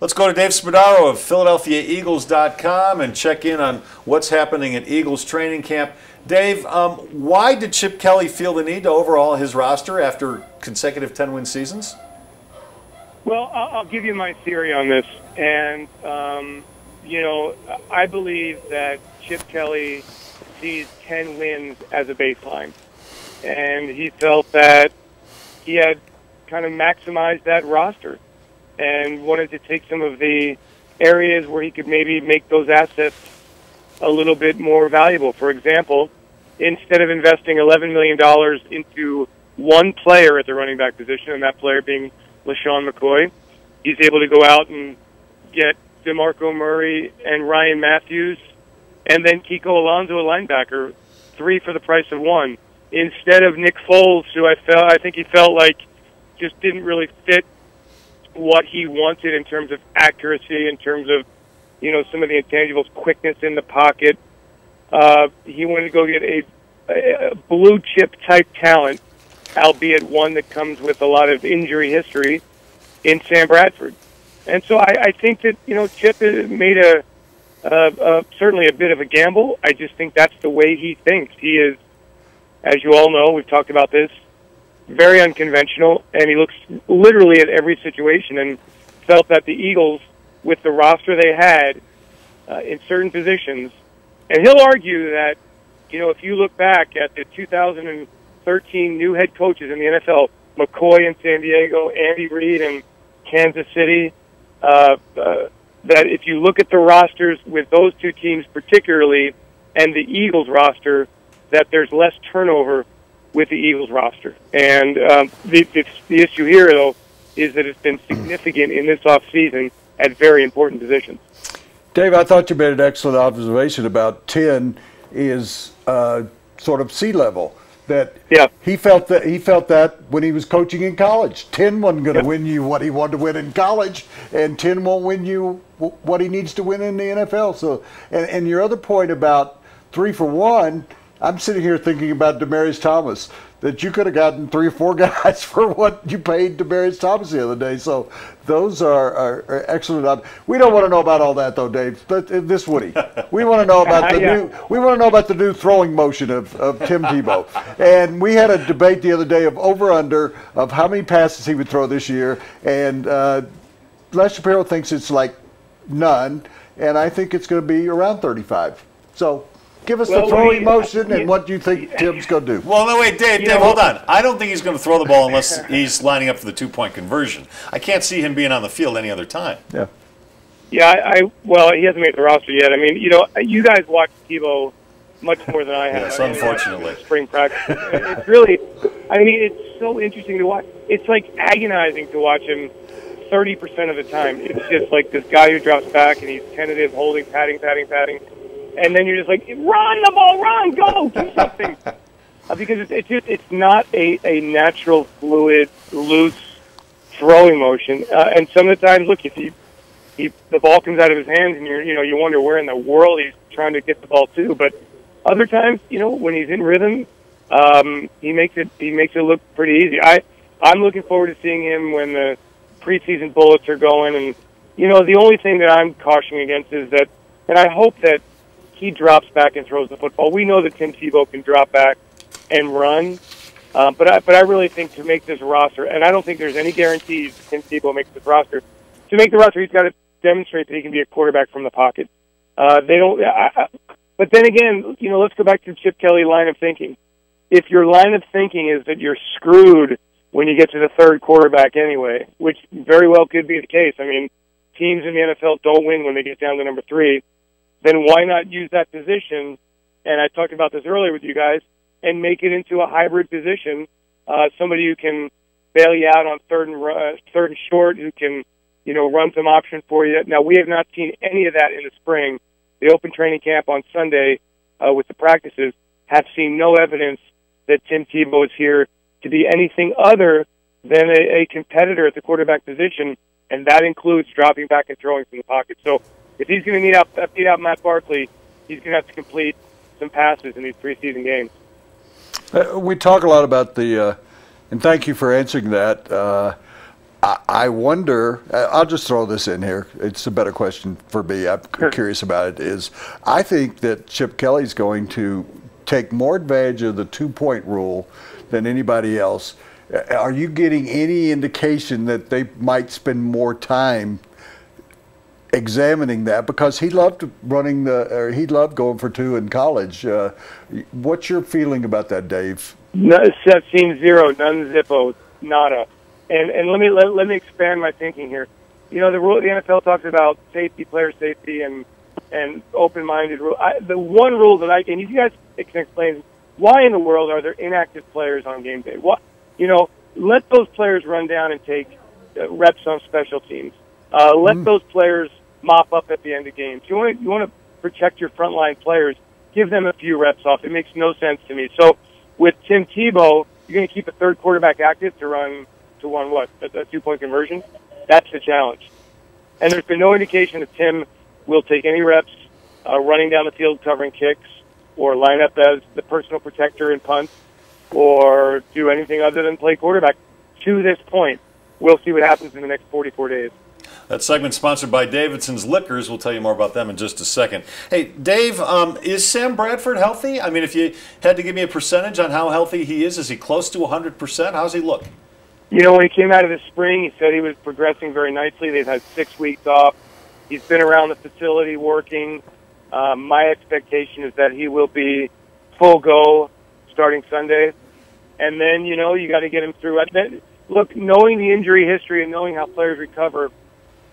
Let's go to Dave Spadaro of PhiladelphiaEagles.com and check in on what's happening at Eagles training camp. Dave, why did Chip Kelly feel the need to overhaul his roster after consecutive 10-win seasons? Well, I'll give you my theory on this. And, you know, I believe that Chip Kelly sees 10 wins as a baseline. And he felt that he had kind of maximized that roster and wanted to take some of the areas where he could maybe make those assets a little bit more valuable. For example, instead of investing $11 million into one player at the running back position, and that player being LaShawn McCoy, he's able to go out and get DeMarco Murray and Ryan Matthews and then Kiko Alonso, a linebacker, 3 for the price of 1. Instead of Nick Foles, who I think he felt like just didn't really fit what he wanted in terms of accuracy, in terms of, you know, some of the intangibles, quickness in the pocket. He wanted to go get a blue chip type talent, albeit one that comes with a lot of injury history, in Sam Bradford. And so I think that, you know, Chip made certainly a bit of a gamble. I just think that's the way he thinks. He is, as you all know, we've talked about this, very unconventional, and he looks literally at every situation and felt that the Eagles, with the roster they had in certain positions, and he'll argue that, you know, if you look back at the 2013 new head coaches in the NFL, McCoy in San Diego, Andy Reid in Kansas City, that if you look at the rosters with those two teams particularly and the Eagles roster, that there's less turnover with the Eagles roster. And the issue here, though, is that it's been significant in this offseason at very important positions. Dave, I thought you made an excellent observation about 10 is sort of sea level. That he felt that when he was coaching in college. 10 wasn't going to win you what he wanted to win in college, and 10 won't win you what he needs to win in the NFL. So, and your other point about 3 for 1, I'm sitting here thinking about Demaryius Thomas, that you could have gotten 3 or 4 guys for what you paid Demaryius Thomas the other day. So those are excellent. We don't want to know about all that though, Dave. But this Woody, we want to know about the new throwing motion of Tim Tebow. And we had a debate the other day of over/under of how many passes he would throw this year, and Les Shapiro thinks it's like none, and I think it's going to be around 35. So. Give us the throwing motion and what you think Tim's going to do. Well, no, wait, Dave, hold on. I don't think he's going to throw the ball unless he's lining up for the 2-point conversion. I can't see him being on the field any other time. Yeah. Yeah, well, he hasn't made the roster yet. I mean, you know, you guys watch Tebow much more than I have. Yes, unfortunately. Spring practice. It's really, I mean, it's so interesting to watch. It's like agonizing to watch him 30% of the time. It's just like this guy who drops back and he's tentative, holding, patting. And then you're just like, run the ball, run, go, do something. Because it's not a natural, fluid, loose throwing motion. And some of the times, look, the ball comes out of his hands, and you wonder where in the world he's trying to get the ball to. But other times, you know, when he's in rhythm, he makes it look pretty easy. I'm looking forward to seeing him when the preseason bullets are going. And you know, the only thing that I'm cautioning against is that, and I hope that he drops back and throws the football. We know that Tim Tebow can drop back and run, but I really think to make this roster, and I don't think there's any guarantees that Tim Tebow makes this roster. To make the roster, he's got to demonstrate that he can be a quarterback from the pocket. But then again, you know, let's go back to Chip Kelly line of thinking. If your line of thinking is that you're screwed when you get to the third quarterback anyway, which very well could be the case. I mean, teams in the NFL don't win when they get down to number 3. Then why not use that position, and I talked about this earlier with you guys, and make it into a hybrid position, somebody who can bail you out on third and short, who can, you know, run some options for you. Now, we have not seen any of that in the spring. The open training camp on Sunday with the practices have seen no evidence that Tim Tebow is here to be anything other than a competitor at the quarterback position, and that includes dropping back and throwing from the pocket. So if he's going to beat out Matt Barkley, he's going to have to complete some passes in these preseason games. We talk a lot about the, and thank you for answering that, I wonder, I'll just throw this in here. It's a better question for me. I'm curious about it. Is I think that Chip Kelly's going to take more advantage of the 2-point rule than anybody else. Are you getting any indication that they might spend more time examining that? Because he loved he loved going for 2 in college. What's your feeling about that, Dave? No, Seth seen 0, none zippo, nada. And let me expand my thinking here. You know, the NFL talks about safety, player safety, and open-minded rule. The one rule that and you guys can explain, why in the world are there inactive players on game day? What, you know, let those players run down and take reps on special teams. Let those players mop up at the end of games. You want to protect your frontline players. Give them a few reps off. It makes no sense to me. So with Tim Tebow, you're going to keep a third quarterback active to run what? A 2-point conversion? That's the challenge. And there's been no indication that Tim will take any reps running down the field covering kicks or line up as the personal protector in punts or do anything other than play quarterback to this point. We'll see what happens in the next 44 days. That segment sponsored by Davidson's Liquors. We'll tell you more about them in just a second. Hey, Dave, is Sam Bradford healthy? I mean, if you had to give me a percentage on how healthy he is he close to 100%? How's he look? You know, when he came out of the spring, he said he was progressing very nicely. They've had 6 weeks off. He's been around the facility working. My expectation is that he will be full go starting Sunday. And then, you know, you got to get him through. Look, knowing the injury history and knowing how players recover,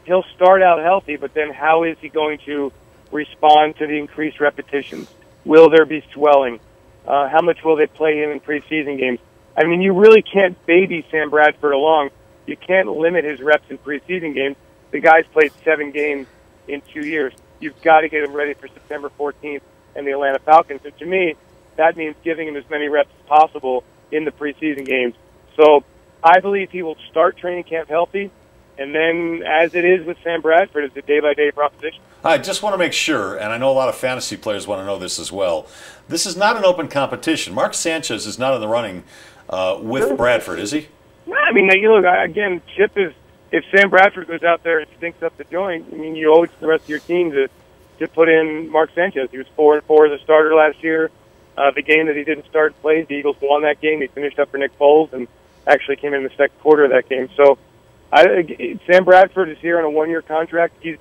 he'll start out healthy, but then how is he going to respond to the increased repetitions? Will there be swelling? How much will they play him in preseason games? I mean, you really can't baby Sam Bradford along. You can't limit his reps in preseason games. The guy's played 7 games in 2 years. You've got to get him ready for September 14th and the Atlanta Falcons. And to me, that means giving him as many reps as possible in the preseason games. So I believe he will start training camp healthy. And then, as it is with Sam Bradford, it's a day-by-day proposition. I just want to make sure, and I know a lot of fantasy players want to know this as well, this is not an open competition. Mark Sanchez is not in the running with Bradford, is he? No, I mean, you look, again, Chip is, if Sam Bradford goes out there and stinks up the joint, I mean, you owe it to the rest of your team to put in Mark Sanchez. He was 4-4 as a starter last year. The game that he didn't start plays, the Eagles won that game. He finished up for Nick Foles and actually came in the second quarter of that game. So Sam Bradford is here on a 1-year contract. He's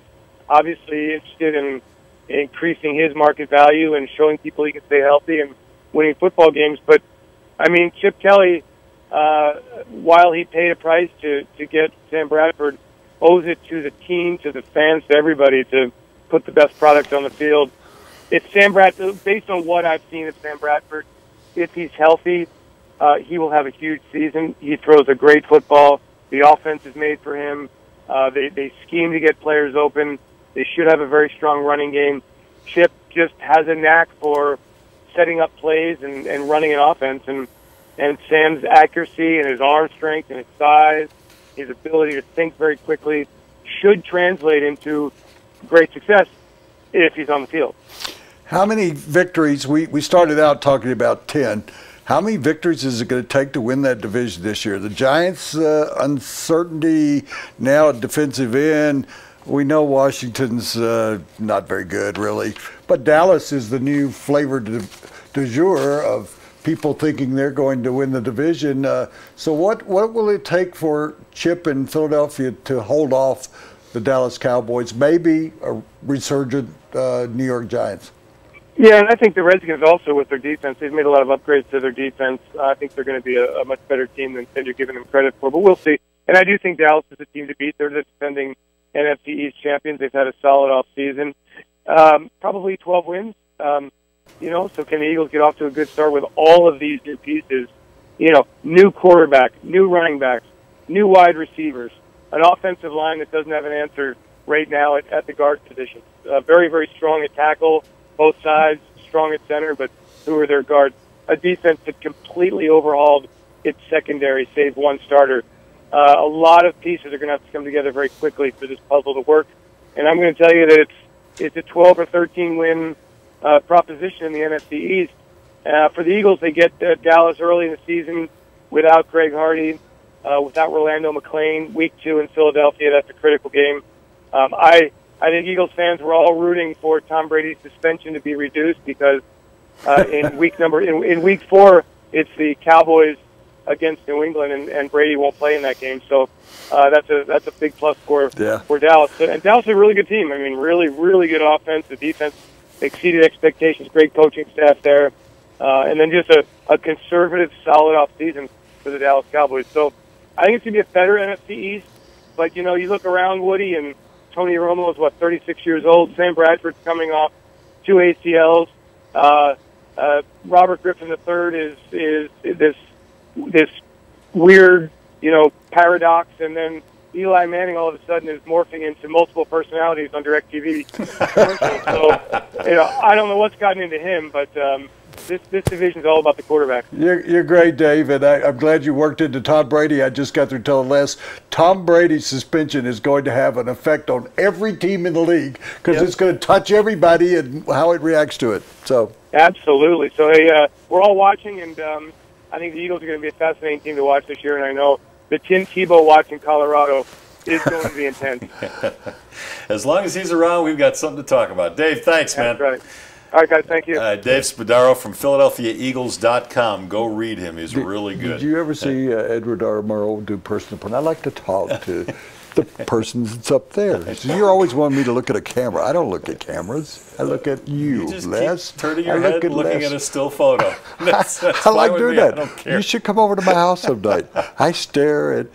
obviously interested in increasing his market value and showing people he can stay healthy and winning football games. But, I mean, Chip Kelly, while he paid a price to get Sam Bradford, owes it to the team, to the fans, to everybody to put the best product on the field. If Sam Bradford, based on what I've seen of Sam Bradford, if he's healthy, he will have a huge season. He throws a great football. The offense is made for him. They scheme to get players open. They should have a very strong running game. Chip just has a knack for setting up plays and running an offense. And Sam's accuracy and his arm strength and his size, his ability to think very quickly should translate into great success if he's on the field. How many victories? We started out talking about 10. How many victories is it going to take to win that division this year? The Giants' uncertainty now at defensive end. We know Washington's not very good, really. But Dallas is the new flavor du jour of people thinking they're going to win the division. So what will it take for Chip in Philadelphia to hold off the Dallas Cowboys, maybe a resurgent New York Giants? Yeah, and I think the Redskins also with their defense, they've made a lot of upgrades to their defense. I think they're going to be a much better team than you're giving them credit for, but we'll see. And I do think Dallas is a team to beat. They're the defending NFC East champions. They've had a solid offseason. Probably 12 wins. So can the Eagles get off to a good start with all of these new pieces? New quarterback, new running backs, new wide receivers, an offensive line that doesn't have an answer right now at the guard position. Very, very strong at tackle, both sides, strong at center, but who are their guards? A defense that completely overhauled its secondary, save one starter. A lot of pieces are going to have to come together very quickly for this puzzle to work. And I'm going to tell you that it's a 12 or 13 win proposition in the NFC East. For the Eagles, they get Dallas early in the season without Craig Hardy. without Rolando McClain. Week 2 in Philadelphia, that's a critical game. I think Eagles fans were all rooting for Tom Brady's suspension to be reduced because in week 4 it's the Cowboys against New England, and Brady won't play in that game. So that's a big plus for Dallas. And Dallas is a really good team. I mean, really, really good offense. The defense exceeded expectations. Great coaching staff there. And then just a conservative, solid offseason for the Dallas Cowboys. So I think it's going to be a better NFC East. But, you know, you look around, Woody, and Tony Romo is, 36 years old. Sam Bradford's coming off 2 ACLs. Robert Griffin III is this weird, you know, paradox, and then Eli Manning all of a sudden is morphing into multiple personalities on DirecTV commercials. So, you know, I don't know what's gotten into him, but this division is all about the quarterback. You're great, Dave, and I'm glad you worked into Tom Brady. I just got through telling Les, Tom Brady's suspension is going to have an effect on every team in the league because it's going to touch everybody and how it reacts to it. So absolutely. So we're all watching, and I think the Eagles are going to be a fascinating team to watch this year, and I know the Tim Tebow watch in Colorado is going to be intense. As long as he's around, we've got something to talk about. Dave, thanks, man. That's right. All right, guys, thank you. Dave Spadaro from PhiladelphiaEagles.com. Go read him. He's really good. Did you ever see Edward R. Murrow do personal porn? I like to talk to the person that's up there. So you're always wanting me to look at a camera. I don't look at cameras. I look at you, just Les. Keep turning your head looking at a still photo. That's I like doing that. I don't care. You should come over to my house sometime. I stare at,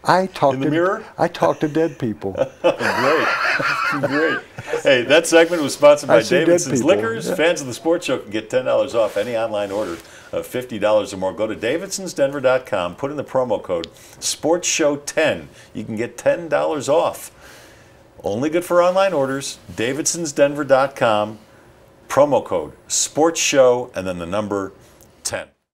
In the mirror? I talk to dead people. Great. Hey, that segment was sponsored by Davidson's Liquors. Yeah. Fans of the sports show can get $10 off any online order of $50 or more. Go to davidsonsdenver.com, put in the promo code SPORTSHOW10. You can get $10 off. Only good for online orders. davidsonsdenver.com, promo code SPORTSHOW, and then the number 10.